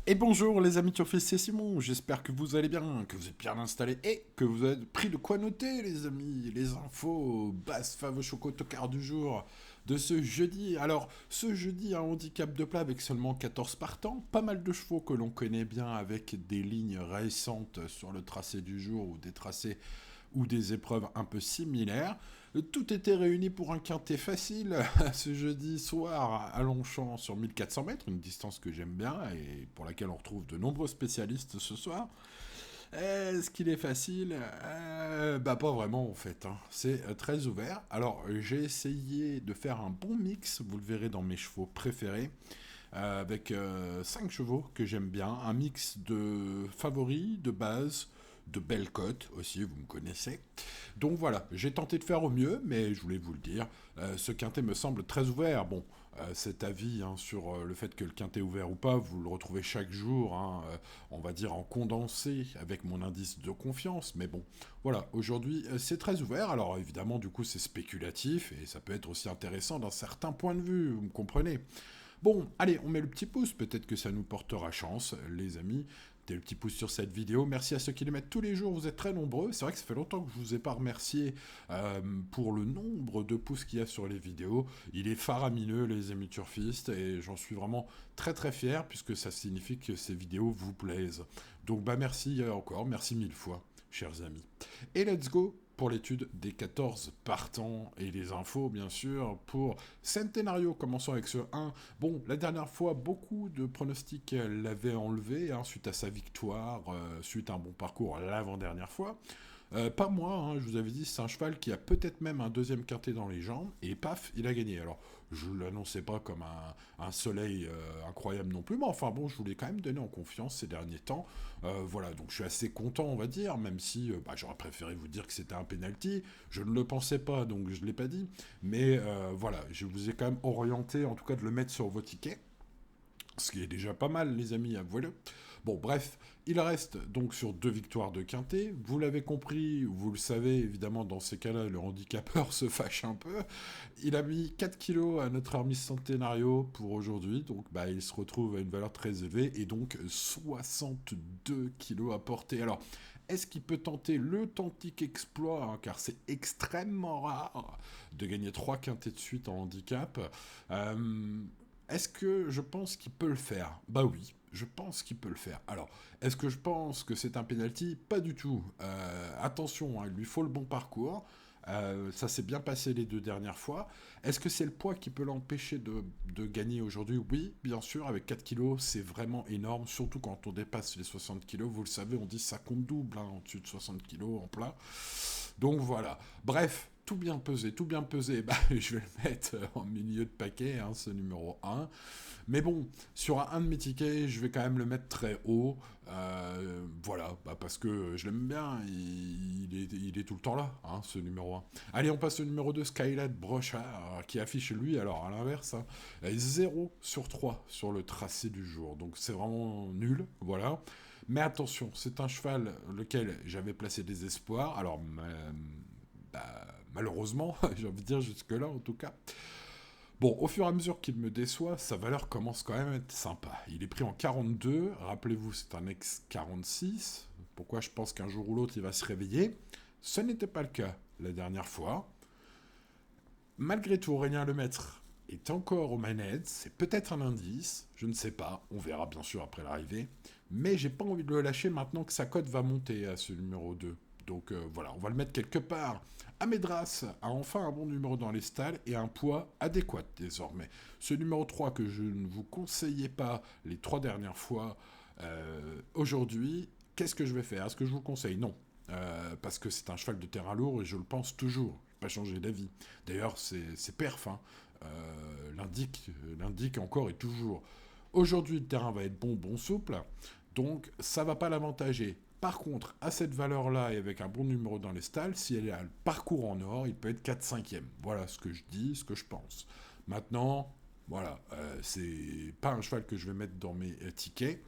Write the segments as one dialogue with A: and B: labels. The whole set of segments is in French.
A: Et bonjour les amis turfistes, c'est Simon, j'espère que vous allez bien, que vous êtes bien installés et que vous avez pris de quoi noter les amis, les infos, basse fave choco tocard du jour de ce jeudi. Alors ce jeudi un handicap de plat avec seulement 14 partants, pas mal de chevaux que l'on connaît bien avec des lignes récentes sur le tracé du jour ou des tracés ou des épreuves un peu similaires. Tout était réuni pour un quintet facile ce jeudi soir à Longchamp sur 1400 mètres, une distance que j'aime bien et pour laquelle on retrouve de nombreux spécialistes ce soir. Est-ce qu'il est facile Bah pas vraiment en fait, hein. C'est très ouvert. Alors j'ai essayé de faire un bon mix, vous le verrez dans mes chevaux préférés, avec 5 chevaux que j'aime bien, un mix de favoris, de base, de belles cotes aussi, vous me connaissez. Donc voilà, j'ai tenté de faire au mieux, mais je voulais vous le dire, ce quintet me semble très ouvert. Bon, cet avis hein, sur le fait que le quintet est ouvert ou pas, vous le retrouvez chaque jour, hein, on va dire en condensé avec mon indice de confiance, mais bon, voilà, aujourd'hui c'est très ouvert, alors évidemment du coup c'est spéculatif, et ça peut être aussi intéressant d'un certain point de vue, vous me comprenez. Bon, allez, on met le petit pouce, peut-être que ça nous portera chance, les amis. Mettez le petit pouce sur cette vidéo. Merci à ceux qui les mettent tous les jours, vous êtes très nombreux. C'est vrai que ça fait longtemps que je vous ai pas remercié pour le nombre de pouces qu'il y a sur les vidéos. Il est faramineux, les amis turfistes, et j'en suis vraiment très très fier, puisque ça signifie que ces vidéos vous plaisent. Donc bah merci encore, merci mille fois, chers amis. Et let's go pour l'étude des 14 partants et les infos, bien sûr, pour Centenario. Commençons avec ce 1. Bon, la dernière fois, beaucoup de pronostics l'avaient enlevé hein, suite à sa victoire, suite à un bon parcours l'avant-dernière fois. Pas moi, hein, je vous avais dit, c'est un cheval qui a peut-être même un deuxième quintet dans les jambes, et paf, il a gagné. Alors, je ne l'annonçais pas comme un soleil incroyable non plus, mais enfin bon, je vous l'ai quand même donné en confiance ces derniers temps. Voilà, donc je suis assez content, on va dire, même si bah, j'aurais préféré vous dire que c'était un penalty. Je ne le pensais pas, donc je ne l'ai pas dit. Mais voilà, je vous ai quand même orienté, en tout cas, de le mettre sur vos tickets. Ce qui est déjà pas mal, les amis, à voilà. Bon, bref, il reste donc sur 2 victoires de quintet. Vous l'avez compris, vous le savez, évidemment, dans ces cas-là, le handicapeur se fâche un peu. Il a mis 4 kilos à notre Hermis Centenario pour aujourd'hui, donc bah, il se retrouve à une valeur très élevée, et donc 62 kilos à porter. Alors, est-ce qu'il peut tenter l'authentique exploit, hein, car c'est extrêmement rare de gagner 3 quintets de suite en handicap. Est-ce que je pense qu'il peut le faire? Bah oui, je pense qu'il peut le faire. Alors, est-ce que je pense que c'est un penalty? Pas du tout. Attention, hein, il lui faut le bon parcours. Ça s'est bien passé les 2 dernières fois. Est-ce que c'est le poids qui peut l'empêcher de gagner aujourd'hui? Oui, bien sûr, avec 4 kilos, c'est vraiment énorme, surtout quand on dépasse les 60 kilos. Vous le savez, on dit ça compte double, hein, au-dessus de 60 kilos en plat. Donc voilà. Bref, tout bien pesé, bah, je vais le mettre en milieu de paquet, hein, ce numéro 1. Mais bon, sur un de mes tickets, je vais quand même le mettre très haut. Voilà, bah, parce que je l'aime bien, il est tout le temps là, hein, ce numéro 1. Allez, on passe au numéro 2, Skylight Brochard, qui affiche lui, alors à l'inverse, hein, 0 sur 3 sur le tracé du jour. Donc c'est vraiment nul, voilà. Mais attention, c'est un cheval lequel j'avais placé des espoirs. Alors, bah, malheureusement, j'ai envie de dire jusque-là en tout cas. Bon, au fur et à mesure qu'il me déçoit, sa valeur commence quand même à être sympa. Il est pris en 42, rappelez-vous, c'est un ex-46. Pourquoi je pense qu'un jour ou l'autre il va se réveiller? Ce n'était pas le cas la dernière fois. Malgré tout, Aurélien Lemaître est encore aux manettes, c'est peut-être un indice, je ne sais pas, on verra bien sûr après l'arrivée, mais j'ai pas envie de le lâcher maintenant que sa cote va monter à ce numéro 2. Donc voilà, on va le mettre quelque part. Amedras a enfin un bon numéro dans les stalles et un poids adéquat désormais. Ce numéro 3 que je ne vous conseillais pas les 3 dernières fois, aujourd'hui, qu'est-ce que je vais faire? Est-ce que je vous le conseille? Non. Parce que c'est un cheval de terrain lourd et je le pense toujours. Je n'ai pas changé d'avis. D'ailleurs, c'est perf. Hein. L'indique encore et toujours. Aujourd'hui, le terrain va être bon, bon souple. Donc, ça va pas l'avantager. Par contre, à cette valeur-là et avec un bon numéro dans les stalles, si elle a le parcours en or, il peut être 4-5e. Voilà ce que je dis, ce que je pense. Maintenant, voilà, c'est pas un cheval que je vais mettre dans mes tickets.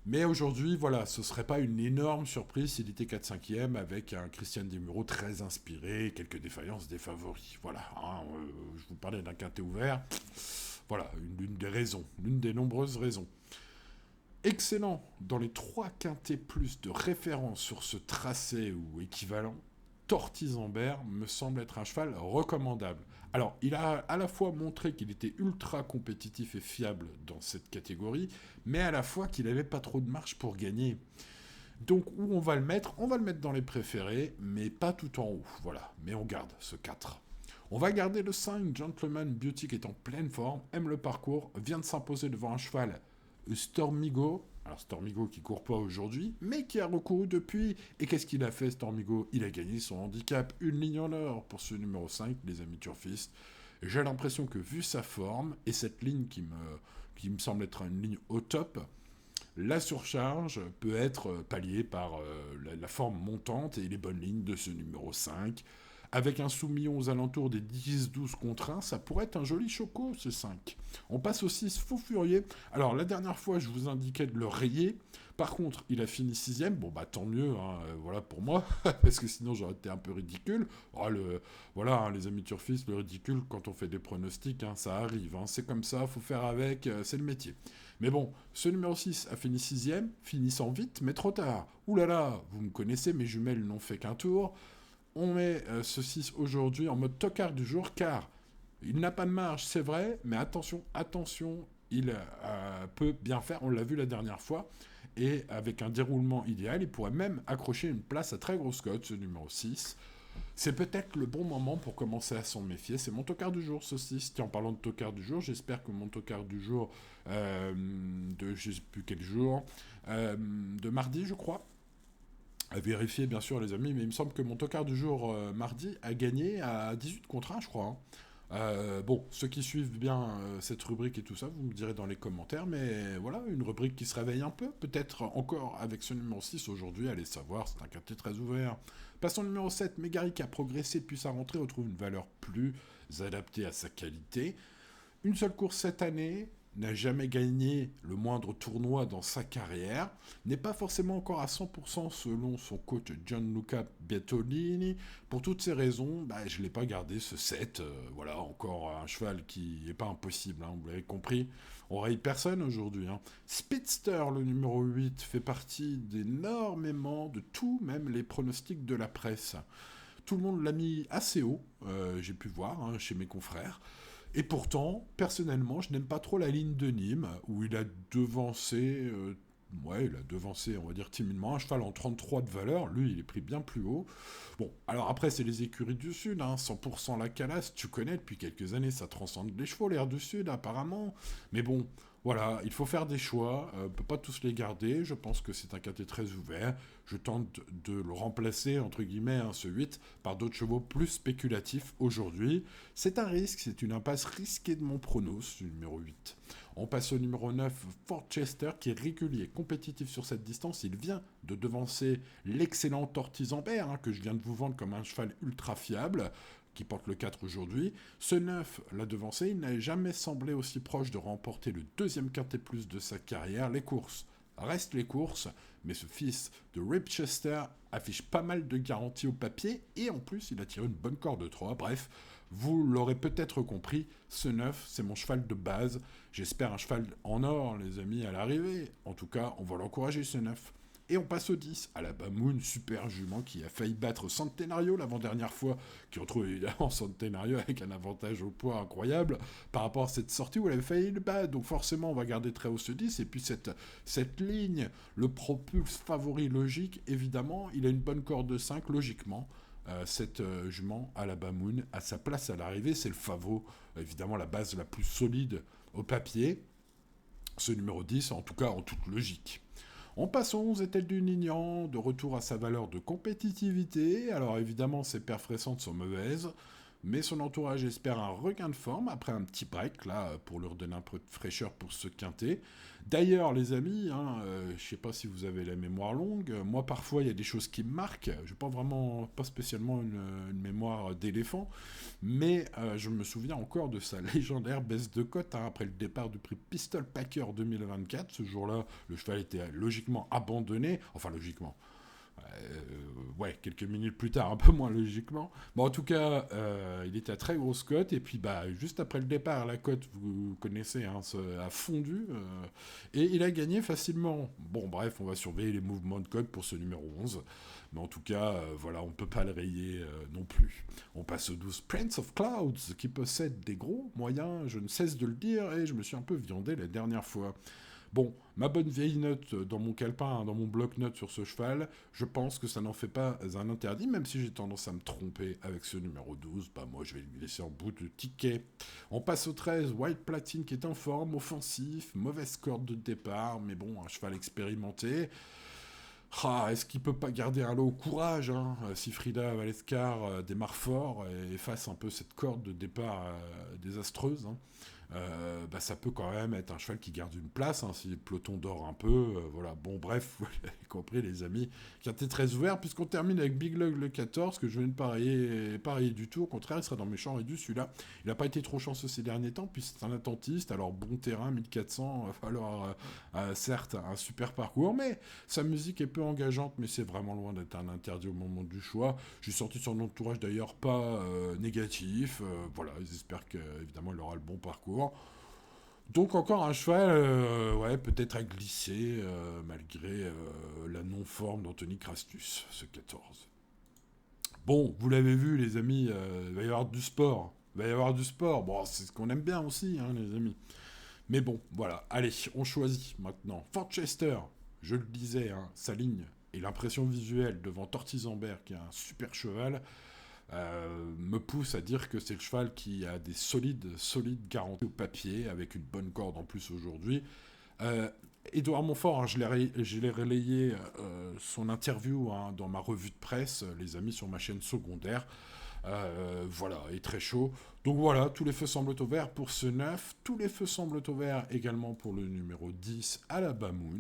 A: Mais aujourd'hui, voilà, ce serait pas une énorme surprise s'il était 4-5e avec un Christian Demuro très inspiré, quelques défaillances des favoris. Voilà, hein, je vous parlais d'un quintet ouvert. Voilà, l'une des raisons, l'une des nombreuses raisons. Excellent. Dans les 3 quintés plus de référence sur ce tracé ou équivalent, Tortizambert me semble être un cheval recommandable. Alors, il a à la fois montré qu'il était ultra compétitif et fiable dans cette catégorie, mais à la fois qu'il n'avait pas trop de marge pour gagner. Donc, où on va le mettre? On va le mettre dans les préférés, mais pas tout en haut. Voilà, mais on garde ce 4. On va garder le 5, Gentleman Beauty, qui est en pleine forme, aime le parcours, vient de s'imposer devant un cheval Stormigo. Alors Stormigo qui court pas aujourd'hui, mais qui a recouru depuis. Et qu'est-ce qu'il a fait Stormigo? Il a gagné son handicap, une ligne en or pour ce numéro 5, les amis turfistes. J'ai l'impression que vu sa forme, et cette ligne qui me semble être une ligne au top, la surcharge peut être palliée par la forme montante et les bonnes lignes de ce numéro 5. Avec un sous-million aux alentours des 10-12 contre 1, ça pourrait être un joli choco, ce 5. On passe au 6, Fou Furier. Alors, la dernière fois, je vous indiquais de le rayer. Par contre, il a fini 6ème. Bon, bah, tant mieux, hein, voilà pour moi, parce que sinon, j'aurais été un peu ridicule. Oh, voilà, hein, les amis turfistes, le ridicule, quand on fait des pronostics, hein, ça arrive. Hein, c'est comme ça, faut faire avec, c'est le métier. Mais bon, ce numéro 6 a fini 6ème, finissant vite, mais trop tard. Ouh là là, vous me connaissez, mes jumelles n'ont fait qu'un tour. On met ce 6 aujourd'hui en mode tocard du jour, car il n'a pas de marge, c'est vrai, mais attention, attention, il peut bien faire, on l'a vu la dernière fois, et avec un déroulement idéal, il pourrait même accrocher une place à très grosse cote, ce numéro 6. C'est peut-être le bon moment pour commencer à s'en méfier. C'est mon tocard du jour, ce 6. Tiens, en parlant de tocard du jour, j'espère que mon tocard du jour, de je sais plus quel jour, de mardi, je crois, à vérifier bien sûr les amis, mais il me semble que mon tocard du jour mardi a gagné à 18 contre 1, je crois. Hein. Bon, ceux qui suivent bien cette rubrique et tout ça, vous me direz dans les commentaires, mais voilà, une rubrique qui se réveille un peu, peut-être encore avec ce numéro 6 aujourd'hui, allez savoir, c'est un quartier très ouvert. Passons au numéro 7, Megari qui a progressé depuis sa rentrée, retrouve une valeur plus adaptée à sa qualité. Une seule course cette année, n'a jamais gagné le moindre tournoi dans sa carrière, n'est pas forcément encore à 100% selon son coach Gianluca Bietolini. Pour toutes ces raisons, bah, je ne l'ai pas gardé ce 7. Voilà, encore un cheval qui n'est pas impossible, hein, vous l'avez compris. On raye personne aujourd'hui. Hein. Speedster, le numéro 8, fait partie d'énormément de tout, même les pronostics de la presse. Tout le monde l'a mis assez haut, j'ai pu voir hein, chez mes confrères. Et pourtant, personnellement, je n'aime pas trop la ligne de Nîmes, où il a devancé, on va dire timidement, un cheval en 33 de valeur. Lui, il est pris bien plus haut. Bon, alors après, c'est les écuries du Sud, hein, 100% la calasse, tu connais, depuis quelques années, ça transcende les chevaux, l'air du Sud, apparemment. Mais bon, voilà, il faut faire des choix, on ne peut pas tous les garder, je pense que c'est un quintet très ouvert. Je tente de le remplacer, entre guillemets, hein, ce 8, par d'autres chevaux plus spéculatifs aujourd'hui. C'est un risque, c'est une impasse risquée de mon pronos, ce numéro 8. On passe au numéro 9, Forchester, qui est régulier, compétitif sur cette distance. Il vient de devancer l'excellent Tortizambert, hein, que je viens de vous vendre comme un cheval ultra fiable, qui porte le 4 aujourd'hui. Ce 9 l'a devancé, il n'a jamais semblé aussi proche de remporter le deuxième quintet plus de sa carrière. Les courses restent les courses, mais ce fils de Ripchester affiche pas mal de garanties au papier, et en plus il a tiré une bonne corde de 3. Bref, vous l'aurez peut-être compris, ce 9, c'est mon cheval de base. J'espère un cheval en or, les amis, à l'arrivée. En tout cas, on va l'encourager, ce 9. Et on passe au 10, à la Bamoun, super jument qui a failli battre Centenario l'avant-dernière fois, qui retrouve évidemment Centenario avec un avantage au poids incroyable par rapport à cette sortie où elle avait failli le battre. Donc forcément, on va garder très haut ce 10. Et puis cette ligne le propulse favori logique, évidemment, il a une bonne corde de 5, logiquement. Cette jument à la Bamoun, à sa place à l'arrivée, c'est le favori, évidemment la base la plus solide au papier. Ce numéro 10, en tout cas en toute logique. On passe au 11, Etel du Nignan, de retour à sa valeur de compétitivité. Alors évidemment, ses perfs récentes sont mauvaises, mais son entourage espère un regain de forme après un petit break, là, pour leur donner un peu de fraîcheur pour ce quintet. D'ailleurs, les amis, hein, je sais pas si vous avez la mémoire longue, moi parfois il y a des choses qui me marquent, je n'ai pas spécialement une mémoire d'éléphant, mais je me souviens encore de sa légendaire baisse de cote hein, après le départ du prix Pistol Packer 2024. Ce jour-là, le cheval était logiquement abandonné, enfin logiquement. Ouais, quelques minutes plus tard, un peu moins logiquement. Bon, en tout cas, il était à très grosse cote, et puis bah, juste après le départ, la cote, vous connaissez, hein, a fondu, et il a gagné facilement. Bon, bref, on va surveiller les mouvements de cote pour ce numéro 11, mais en tout cas, voilà, on ne peut pas le rayer non plus. On passe au 12 Prince of Clouds, qui possède des gros moyens, je ne cesse de le dire, et je me suis un peu viandé la dernière fois. Bon, ma bonne vieille note dans mon calepin, hein, dans mon bloc-notes sur ce cheval, je pense que ça n'en fait pas un interdit, même si j'ai tendance à me tromper avec ce numéro 12. Bah moi, je vais lui laisser en bout de ticket. On passe au 13, White Platine qui est en forme, offensif, mauvaise corde de départ, mais bon, un cheval expérimenté. Ah, est-ce qu'il peut pas garder un lot au courage, hein, si Frida Valescar démarre fort et efface un peu cette corde de départ désastreuse, hein. Bah, ça peut quand même être un cheval qui garde une place, hein, si le peloton dort un peu. Voilà. Bon, bref, vous l'avez compris, les amis. Qui a été très ouvert, puisqu'on termine avec Big Lug le 14, que je viens de parier du tout. Au contraire, il sera dans mes champs réduits, celui-là. Il n'a pas été trop chanceux ces derniers temps, puis c'est un attentiste. Alors, bon terrain, 1400, il va falloir, certes, un super parcours, mais sa musique est peu engageante, mais c'est vraiment loin d'être un interdit au moment du choix. J'ai sorti son entourage d'ailleurs pas négatif. Voilà, j'espère qu'évidemment il aura le bon parcours. Donc encore un cheval, ouais, peut-être à glisser, malgré la non-forme d'Anthony Crastus, ce 14. Bon, vous l'avez vu les amis, il va y avoir du sport. Il va y avoir du sport. Bon, c'est ce qu'on aime bien aussi, hein, les amis. Mais bon, voilà. Allez, on choisit maintenant. Forchester, je le disais, hein, sa ligne et l'impression visuelle devant Tortizambert, qui est un super cheval, me pousse à dire que c'est le cheval qui a des solides garanties au papier, avec une bonne corde en plus aujourd'hui. Euh, Édouard Montfort, hein, je l'ai relayé son interview, hein, dans ma revue de presse, les amis, sur ma chaîne secondaire. Voilà, est très chaud. Donc voilà, tous les feux semblent au vert pour ce 9. Tous les feux semblent au vert également pour le numéro 10, Alaba Moon,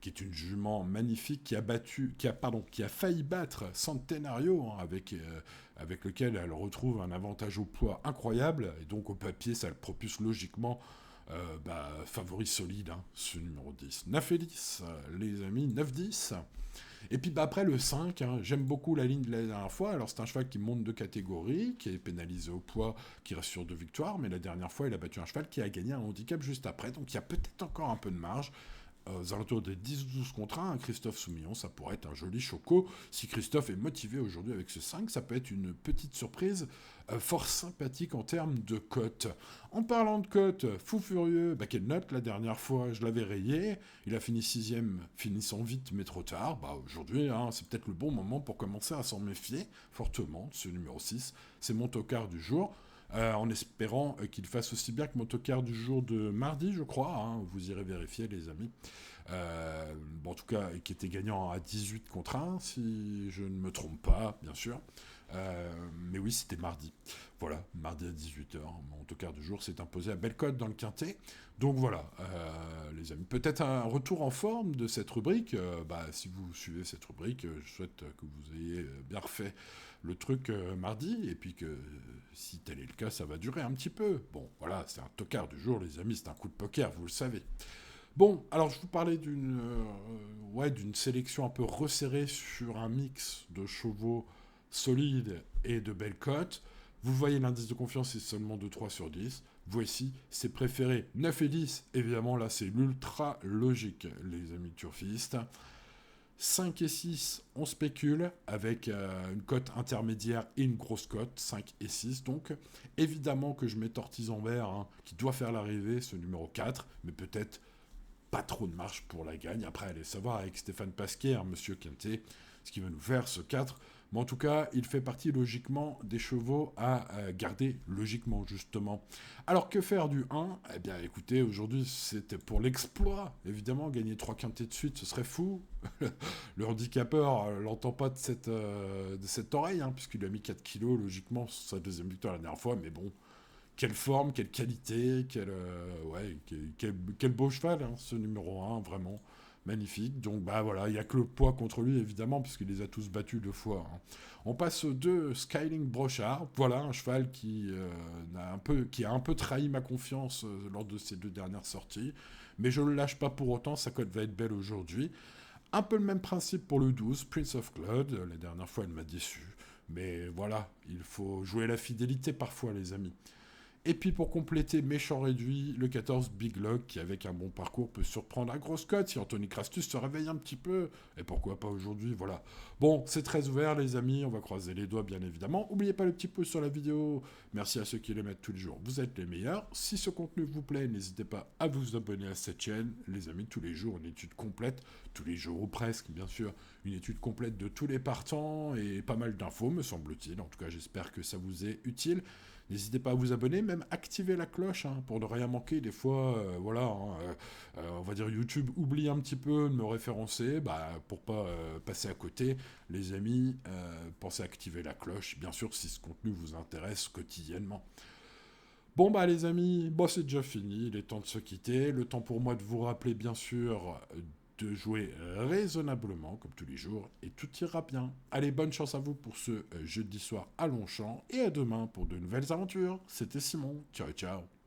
A: qui est une jument magnifique qui a failli battre Centenario, hein, avec lequel elle retrouve un avantage au poids incroyable, et donc au papier ça le propulse logiquement, favori solide, hein, ce numéro 10. 9 et 10, les amis, 9-10. Et puis bah, après le 5, hein, j'aime beaucoup la ligne de la dernière fois. Alors c'est un cheval qui monte de catégorie, qui est pénalisé au poids, qui reste sur 2 victoires, mais la dernière fois il a battu un cheval qui a gagné un handicap juste après, donc il y a peut-être encore un peu de marge. Aux alentours des 10-12 contre 1, Christophe Soumillon, ça pourrait être un joli choco. Si Christophe est motivé aujourd'hui avec ce 5, ça peut être une petite surprise fort sympathique en termes de cote. En parlant de cote, fou furieux, bah quelle note la dernière fois, je l'avais rayé, il a fini 6ème, finissant vite mais trop tard. Bah aujourd'hui, hein, c'est peut-être le bon moment pour commencer à s'en méfier fortement de ce numéro 6. C'est mon tocard du jour. En espérant qu'il fasse aussi bien que mon tocard du jour de mardi, je crois, hein, vous irez vérifier les amis. Bon, en tout cas, qui était gagnant à 18 contre 1, si je ne me trompe pas, bien sûr. Mais oui, c'était mardi. Voilà, mardi à 18h. Mon tocard du jour s'est imposé à Bellecote dans le Quintet. Donc voilà, les amis. Peut-être un retour en forme de cette rubrique. Si vous suivez cette rubrique, je souhaite que vous ayez bien refait le truc mardi. Et puis que si tel est le cas, ça va durer un petit peu. Bon, voilà, c'est un tocard du jour, les amis. C'est un coup de poker, vous le savez. Bon, alors je vous parlais d'une sélection un peu resserrée sur un mix de chevaux solides et de belles cotes. Vous voyez, l'indice de confiance est seulement de 3 sur 10. Voici ses préférés 9 et 10. Évidemment, là, c'est l'ultra logique, les amis turfistes. 5 et 6, on spécule avec une cote intermédiaire et une grosse cote, 5 et 6. Donc, évidemment que je mets Tortizambert, hein, qui doit faire l'arrivée, ce numéro 4, mais peut-être pas trop de marge pour la gagne. Après, allez savoir avec Stéphane Pasquier, hein, Monsieur Quintet, ce qu'il va nous faire, ce 4. Mais en tout cas, il fait partie logiquement des chevaux à garder logiquement, justement. Alors, que faire du 1 ? Eh bien, écoutez, aujourd'hui, c'était pour l'exploit. Évidemment, gagner 3 quintets de suite, ce serait fou. Le handicapeur l'entend pas de cette oreille, hein, puisqu'il a mis 4 kilos, logiquement, sur sa deuxième victoire la dernière fois. Mais bon, quelle forme, quelle qualité, quel beau cheval, hein, ce numéro 1, vraiment magnifique. Donc bah voilà, il n'y a que le poids contre lui, évidemment, puisqu'il les a tous battus 2 fois, hein. On passe aux 2 Skyling Brochard. Voilà, un cheval qui a un peu trahi ma confiance lors de ses 2 dernières sorties. Mais je ne le lâche pas pour autant, sa cote va être belle aujourd'hui. Un peu le même principe pour le 12, Prince of Cloud. La dernière fois, elle m'a déçu. Mais voilà, il faut jouer la fidélité parfois, les amis. Et puis pour compléter méchant réduit, le 14 Big Lock qui avec un bon parcours peut surprendre à grosse cote si Anthony Crastus se réveille un petit peu. Et pourquoi pas aujourd'hui, voilà. Bon, c'est très ouvert les amis, on va croiser les doigts bien évidemment. N'oubliez pas le petit pouce sur la vidéo, merci à ceux qui le mettent tous les jours, vous êtes les meilleurs. Si ce contenu vous plaît, n'hésitez pas à vous abonner à cette chaîne. Les amis, tous les jours une étude complète, tous les jours ou presque bien sûr, une étude complète de tous les partants et pas mal d'infos me semble-t-il. En tout cas j'espère que ça vous est utile. N'hésitez pas à vous abonner, même activer la cloche pour ne rien manquer. Des fois, voilà, on va dire YouTube oublie un petit peu de me référencer, pour pas passer à côté. Les amis, pensez à activer la cloche, bien sûr, si ce contenu vous intéresse quotidiennement. Bon les amis, c'est déjà fini, il est temps de se quitter. Le temps pour moi de vous rappeler bien sûr de jouer raisonnablement comme tous les jours et tout ira bien. Allez, bonne chance à vous pour ce jeudi soir à Longchamp et à demain pour de nouvelles aventures. C'était Simon, ciao ciao.